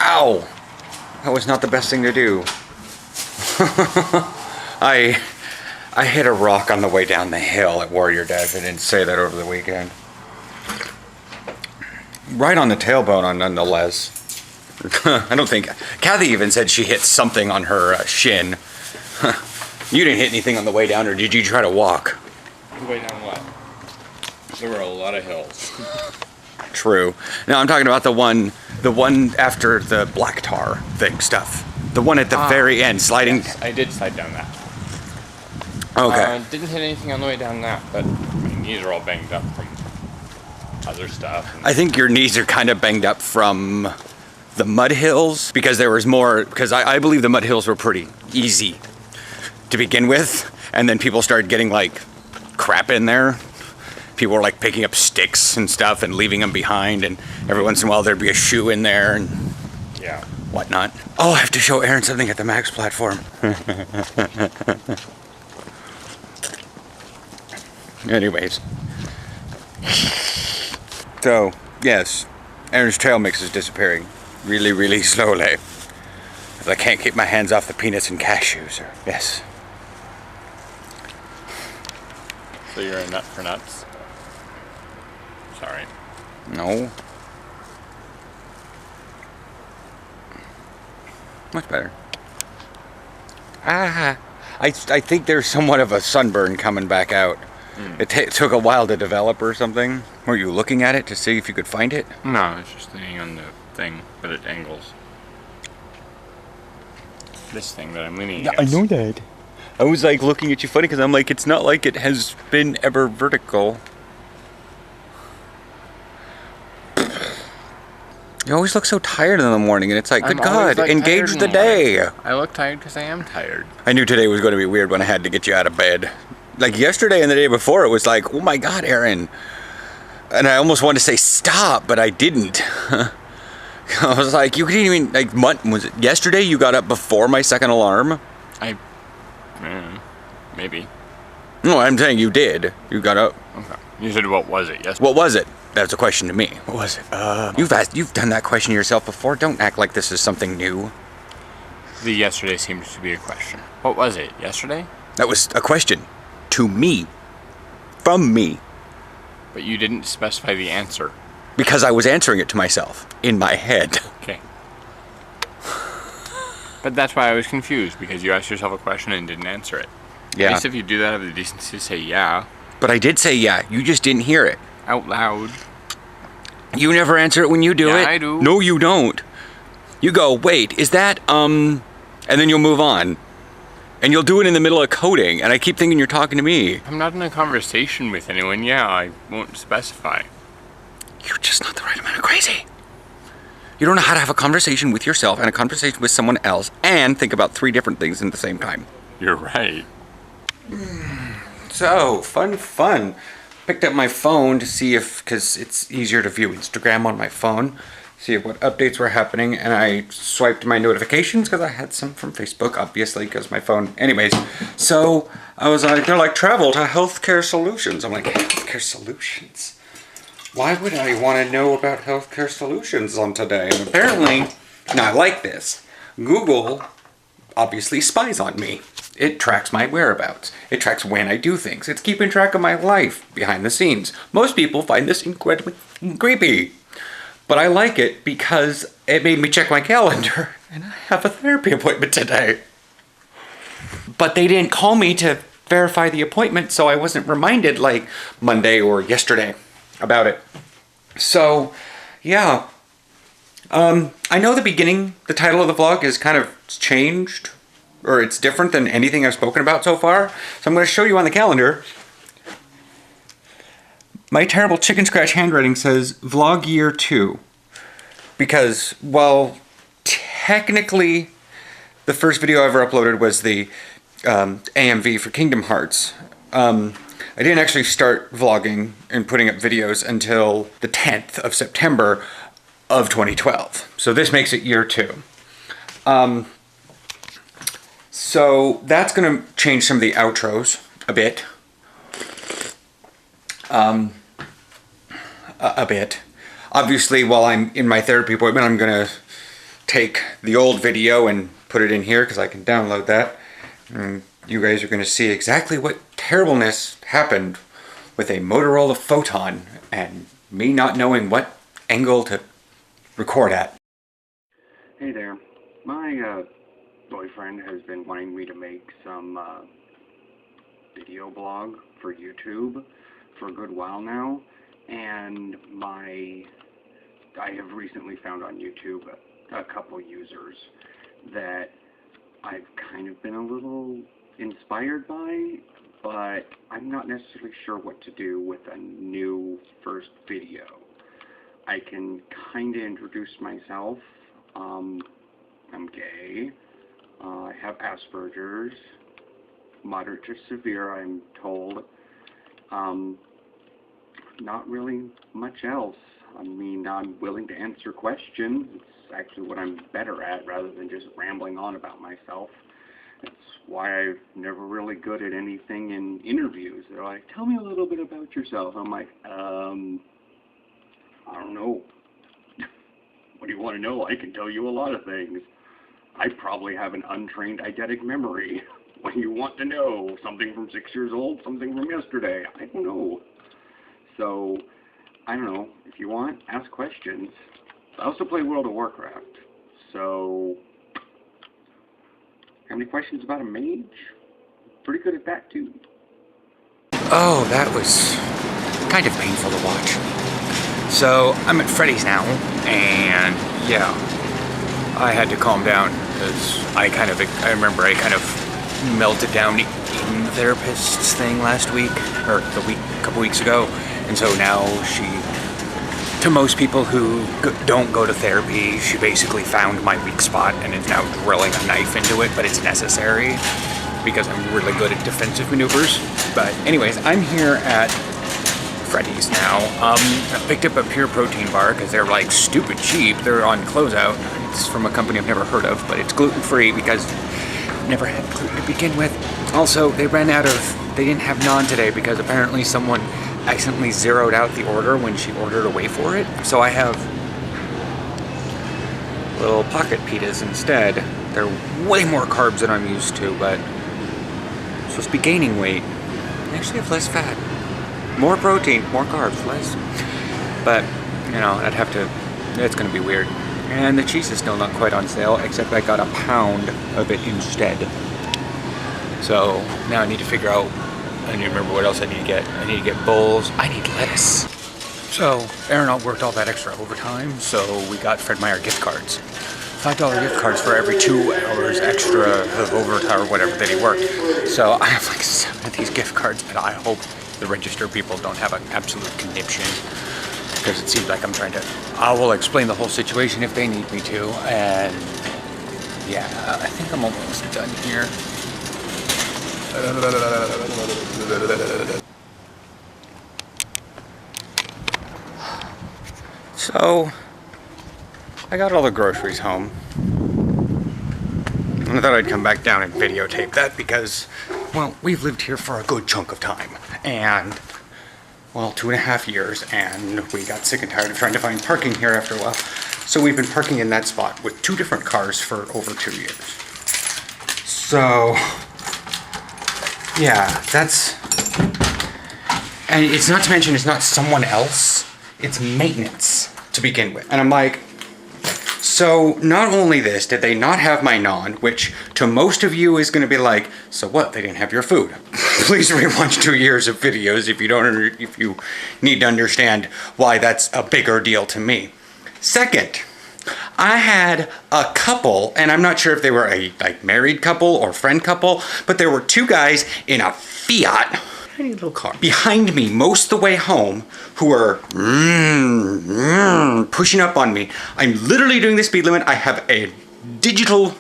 Ow! That was not the best thing to do. I hit a rock on the way down the hill at Warrior Dash. I didn't say that over the weekend. Right on the tailbone, nonetheless. I don't think... Kathy even said she hit something on her shin. You didn't hit anything on the way down, or did you try to walk? The way down what? There were a lot of hills. True. Now I'm talking about the one after the black tar thing stuff. The one at the very end, sliding. Yes, I did slide down that. Okay. Didn't hit anything on the way down that, but my knees are all banged up from other stuff. I think your knees are kind of banged up from the mud hills, because there was more, because I believe the mud hills were pretty easy to begin with, and then people started getting like crap in there. People were like picking up sticks and stuff and leaving them behind, and every once in a while there'd be a shoe in there and yeah, whatnot. Oh, I have to show Aaron something at the Max platform. Anyways. So, yes, Aaron's trail mix is disappearing really, really slowly. I can't keep my hands off the peanuts and cashews. Yes. So you're a nut for nuts? Sorry. No. Much better. I think there's somewhat of a sunburn coming back out. It took a while to develop or something. Were you looking at it to see if you could find it? No, it's just leaning on the thing, but it angles. This thing that I'm leaning against. I know that. I was like looking at you funny because I'm like, it's not like it has been ever vertical. You always look so tired in the morning, and it's like, good God, engage the day. I look tired because I am tired. I knew today was going to be weird when I had to get you out of bed. Like yesterday and the day before, it was like, oh my God, Aaron. And I almost wanted to say stop, but I didn't. I was like, you didn't even, like, was it yesterday you got up before my second alarm? Maybe. No, I'm saying you did. You got up. Okay. You said, what was it yesterday? What was it? That's a question to me. What was it? You've done that question yourself before. Don't act like this is something new. The yesterday seems to be a question. What was it? Yesterday? That was a question to me. From me. But you didn't specify the answer. Because I was answering it to myself. In my head. Okay. But that's why I was confused, because you asked yourself a question and didn't answer it. Yeah. At least if you do that, have the decency to say yeah. But I did say yeah. You just didn't hear it. Out loud. You never answer it when you do it. Yeah, I do. No, you don't. You go, wait, is that, and then you'll move on. And you'll do it in the middle of coding, and I keep thinking you're talking to me. I'm not in a conversation with anyone. Yeah, I won't specify. You're just not the right amount of crazy. You don't know how to have a conversation with yourself and a conversation with someone else and think about 3 different things at the same time. You're right. So, fun. Picked up my phone to see if, because it's easier to view Instagram on my phone, see what updates were happening, and I swiped my notifications because I had some from Facebook, obviously, because my phone, anyways. So, I was like, they're like, travel to healthcare solutions. I'm like, healthcare solutions? Why would I want to know about healthcare solutions on today? And apparently, now I like this. Google obviously spies on me. It tracks my whereabouts. It tracks when I do things. It's keeping track of my life behind the scenes. Most people find this incredibly creepy. But I like it because it made me check my calendar. And I have a therapy appointment today. But they didn't call me to verify the appointment, so I wasn't reminded like Monday or yesterday about it. So, yeah. I know the title of the vlog is kind of changed, or it's different than anything I've spoken about so far. So I'm going to show you on the calendar. My terrible chicken scratch handwriting says vlog year 2. Because, well, technically, the first video I ever uploaded was the AMV for Kingdom Hearts. I didn't actually start vlogging and putting up videos until the 10th of September of 2012. So this makes it year 2. So that's going to change some of the outros a bit. A bit. Obviously, while I'm in my therapy appointment, I'm going to take the old video and put it in here because I can download that. And you guys are going to see exactly what terribleness happened with a Motorola Photon and me not knowing what angle to record at. Hey there. My boyfriend has been wanting me to make some video blog for YouTube for a good while now, and I have recently found on YouTube a couple users that I've kind of been a little inspired by, but I'm not necessarily sure what to do with a new first video. I can kind of introduce myself. I'm gay. I have Asperger's, moderate to severe, I'm told. Not really much else. I mean, I'm willing to answer questions. It's actually what I'm better at, rather than just rambling on about myself. That's why I'm never really good at anything in interviews. They're like, tell me a little bit about yourself. I'm like, I don't know. What do you want to know? I can tell you a lot of things. I probably have an untrained eidetic memory. When you want to know something from 6 years old, something from yesterday, I don't know. So, I don't know. If you want, ask questions. I also play World of Warcraft. So, have any questions about a mage? Pretty good at that too. Oh, that was kind of painful to watch. So, I'm at Freddy's now, and yeah, I had to calm down because I remember I kind of melted down in the therapist's thing last week, or a couple weeks ago, and so now to most people who don't go to therapy, she basically found my weak spot and is now drilling a knife into it, but it's necessary because I'm really good at defensive maneuvers. But anyways, I'm here at Freddy's now. I picked up a pure protein bar because they're like stupid cheap. They're on closeout. It's from a company I've never heard of, but it's gluten-free because I've never had gluten to begin with. Also, they didn't have naan today because apparently someone accidentally zeroed out the order when she ordered away for it. So I have little pocket pitas instead. They're way more carbs than I'm used to, but I'm supposed to be gaining weight. I actually have less fat. More protein, more carbs, less. But, you know, it's gonna be weird. And the cheese is still not quite on sale, except I got a pound of it instead. So now I need to figure out, I need to remember what else I need to get. I need to get bowls, I need lettuce. So Aaron worked all that extra overtime, so we got Fred Meyer gift cards. $5 gift cards for every 2 hours extra of overtime or whatever that he worked. So I have like 7 of these gift cards, and I hope the register people don't have an absolute conniption, because it seems like I will explain the whole situation if they need me to, and yeah, I think I'm almost done here. So, I got all the groceries home. And I thought I'd come back down and videotape that because, well, we've lived here for a good chunk of time. And, well, 2.5 years, and we got sick and tired of trying to find parking here after a while. So we've been parking in that spot with 2 different cars for over 2 years. So, yeah, and it's not to mention it's not someone else, it's maintenance to begin with. And I'm like, so not only this, did they not have my naan, which to most of you is going to be like, so what, they didn't have your food. Please rewatch 2 years of videos if you need to understand why that's a bigger deal to me. Second, I had a couple, and I'm not sure if they were a married couple or friend couple, but there were 2 guys in a Fiat, tiny little car, behind me most of the way home, who were pushing up on me. I'm literally doing the speed limit. I have a digital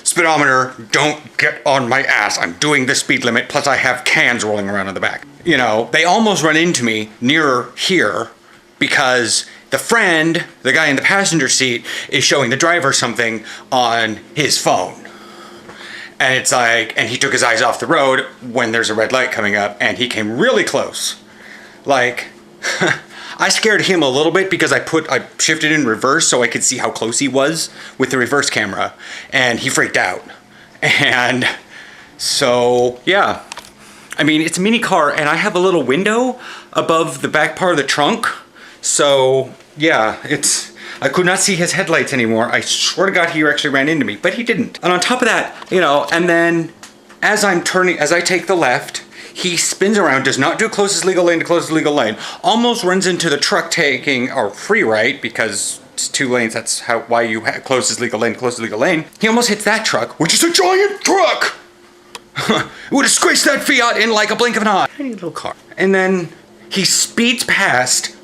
speedometer. Don't get on my ass. I'm doing the speed limit, plus I have cans rolling around in the back. You know, they almost run into me near here because the friend, the guy in the passenger seat, is showing the driver something on his phone. And it's like, and he took his eyes off the road when there's a red light coming up, and he came really close. Like, I scared him a little bit because I shifted in reverse so I could see how close he was with the reverse camera, and he freaked out. And so, yeah. I mean, it's a mini car, and I have a little window above the back part of the trunk. So, yeah, I could not see his headlights anymore. I swear to God, he actually ran into me, but he didn't. And on top of that, you know, and then as I take the left, he spins around, does not do closest legal lane to closest legal lane, almost runs into the truck taking a free right because it's 2 lanes. That's why you have closest legal lane to closest legal lane. He almost hits that truck, which is a giant truck. It would have squished that Fiat in like a blink of an eye. Tiny little car. And then he speeds past,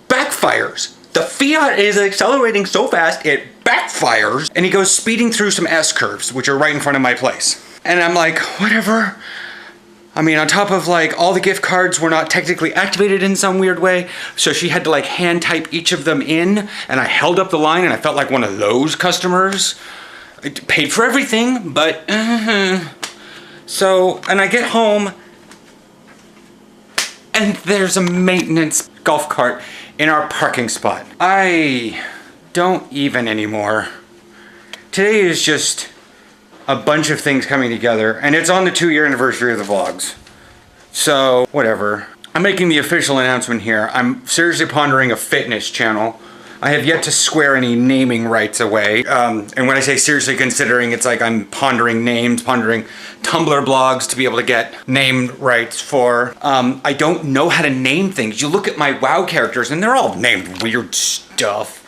backfires. The Fiat is accelerating so fast, it backfires, and he goes speeding through some S-curves, which are right in front of my place. And I'm like, whatever. I mean, on top of like all the gift cards were not technically activated in some weird way, so she had to like hand type each of them in, and I held up the line and I felt like one of those customers. I paid for everything, but so, and I get home and there's a maintenance golf cart in our parking spot. I don't even anymore. Today is just a bunch of things coming together, and it's on the 2-year anniversary of the vlogs. So, whatever. I'm making the official announcement here. I'm seriously pondering a fitness channel. I have yet to square any naming rights away. And when I say seriously considering, it's like I'm pondering names, pondering Tumblr blogs to be able to get name rights for. I don't know how to name things. You look at my WoW characters and they're all named weird stuff.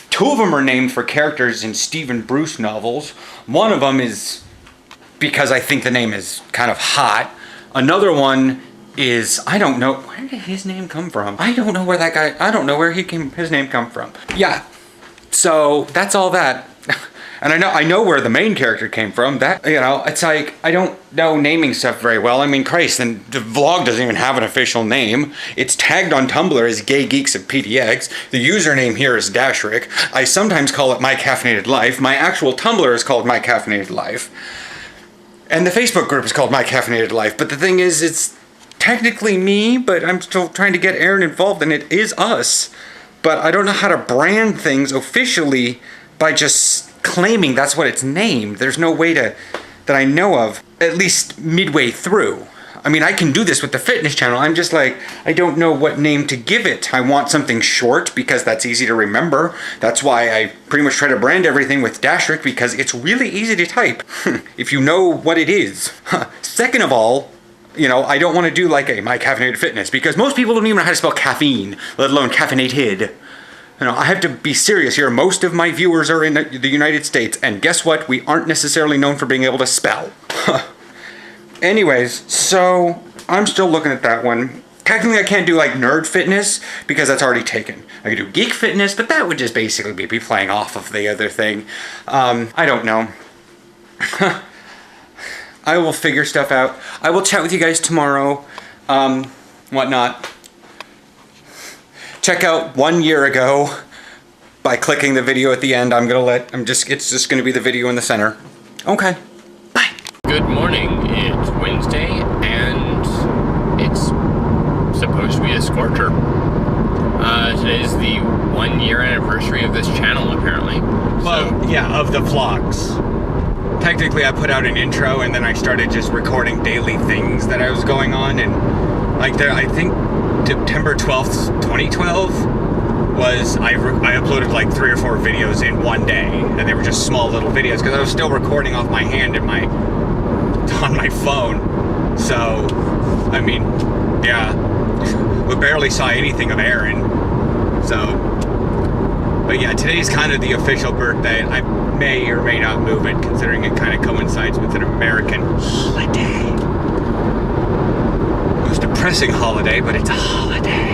2 of them are named for characters in Stephen Bruce novels. One of them is because I think the name is kind of hot. Another one is, I don't know, where did his name come from? I don't know where that guy, I don't know where his name come from. Yeah, so that's all that. And I know where the main character came from. That, you know, it's like, I don't know naming stuff very well. I mean, Christ, and the vlog doesn't even have an official name. It's tagged on Tumblr as Gay Geeks of PDX. The username here is Dashrick. I sometimes call it My Caffeinated Life. My actual Tumblr is called My Caffeinated Life. And the Facebook group is called My Caffeinated Life. But the thing is, it's technically me, but I'm still trying to get Aaron involved, and it is us. But I don't know how to brand things officially by just claiming that's what it's named. There's no way that I know of, at least midway through. I mean, I can do this with the fitness channel. I'm just like, I don't know what name to give it. I want something short because that's easy to remember. That's why I pretty much try to brand everything with Dashrick, because it's really easy to type if you know what it is. Second of all, you know, I don't want to do like a My Caffeinated Fitness, because most people don't even know how to spell caffeine, let alone caffeinated. You know, I have to be serious here. Most of my viewers are in the United States, and guess what? We aren't necessarily known for being able to spell. Anyways, so I'm still looking at that one. Technically, I can't do like nerd fitness because that's already taken. I could do geek fitness, but that would just basically be playing off of the other thing. I don't know. I will figure stuff out. I will chat with you guys tomorrow. Whatnot. Check out 1 year ago by clicking the video at the end. It's just gonna be the video in the center. Okay, bye. Good morning. It's Wednesday, and it's supposed to be a scorcher. Today is the 1 year anniversary of this channel, apparently. Well, yeah, of the vlogs. Technically, I put out an intro, and then I started just recording daily things that I was going on, and like I think September 12th, 2012 was, I uploaded like 3 or 4 videos in one day, and they were just small little videos because I was still recording off my hand and on my phone. So, I mean, yeah, we barely saw anything of Aaron. So, but yeah, today's kind of the official birthday. I may or may not move it, considering it kind of coincides with an American holiday. It was a depressing holiday, but it's a holiday.